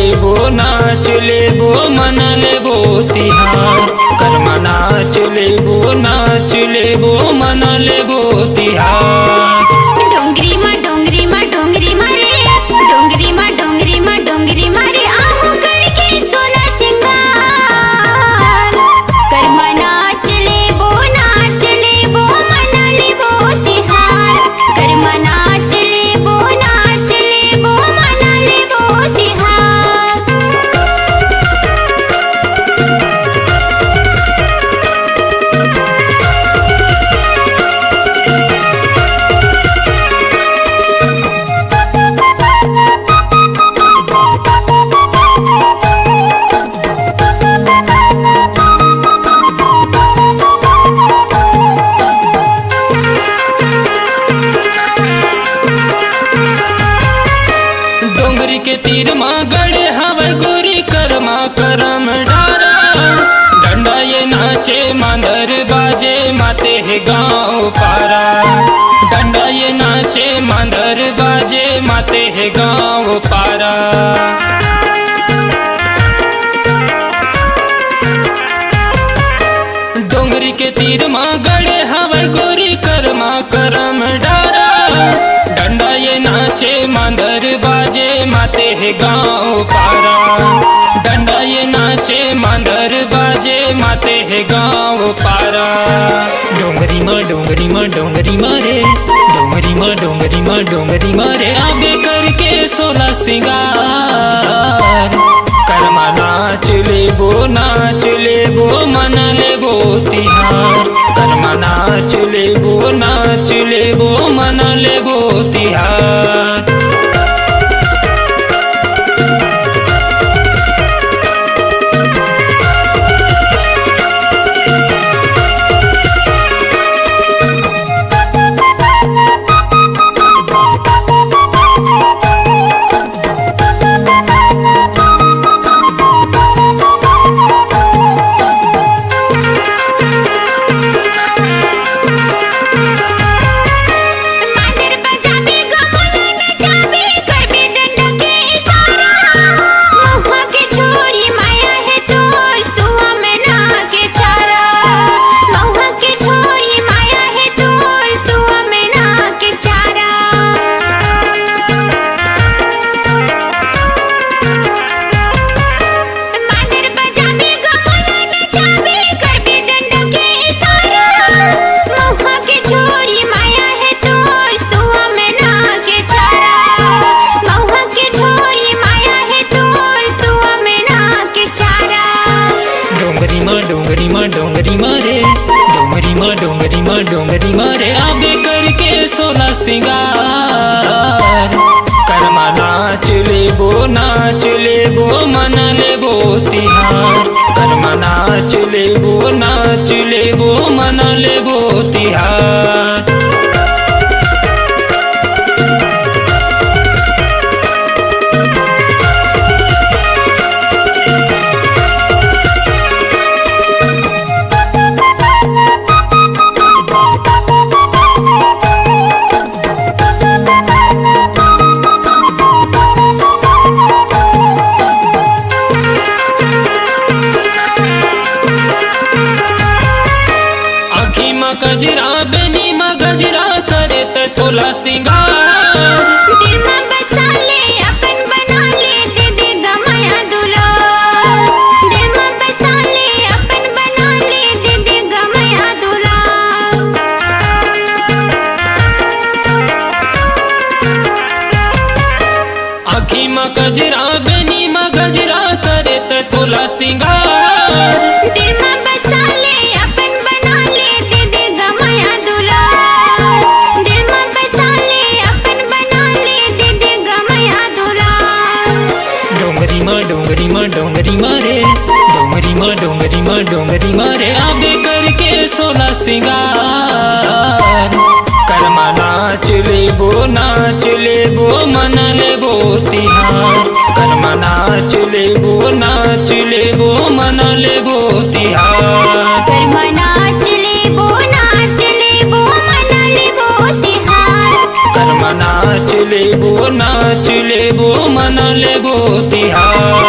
लेबो नाच लेबो मन लेबो तिहार। कर्मा नाच लेबो मन लेबो तिहार। डोंगरी मा रे डोंगरी मा डोंगरी मा रे आहू करके 16 सिंगार। कर्मा नाच लेबो मन लेबो तिहार। कर्मा नाच लेबो मन लेबो तिहार। डोंगरी के तीर माँ गड़े हवे गोरी कर्मा करम डारा। डंडा ये नाचे मांदर बाजे माते है गाँव पारा। डंडा ये नाचे मांदर बाजे माते है गाँव पारा। डोंगरी के तीर माँ गड़े हवे गोरी कर्मा करम डारा। डंडा ये नाचे मांदर बाजे माते है गाँव पारा। डंडा ये नाचे मांदर बाजे माते है गाँव पारा। डोंगरी माँ रे डोंगरी माँ रे आगे करके 16 सिंगार। कर्मा नाच लेबो मन लेबो तिहार। कर्मा नाच लेबो मन लेबो तिहार। डोंगरी माँ रे आगे करके 16 सिंगार। कर्मा नाच लेबो मन लेबो तिहार। कर्मा नाच लेबो मन लेबो तिहार। गजरा बेनी माँ गजरा करे त 16 सिंगार। दिल में बसा ले अपन बना ले दे दे गमाया दुलार। दिल में बसा ले अपन बना ले दे दे गमाया दुलार। आँखी माँ गजरा बेनी माँ गजरा करे त 16 सिंगार। दिल में बसा ले अपन बना ले दे दे गमाया दुलार। दिल में बसा ले अपन बना ले दे दे गमाया दुलार। डोंगरी माँ रे डोंगरी माँ रे आगे करके 16 सिंगार। कर्मा नाच लेबो मन लेबो तिहार। कर्मा नाच लेबो मन लेबो तिहार। कर्मा नाच लेबो मन लेबो तिहार। कर्मा नाच लेबो नाच लेबो मन लेबो तिहार।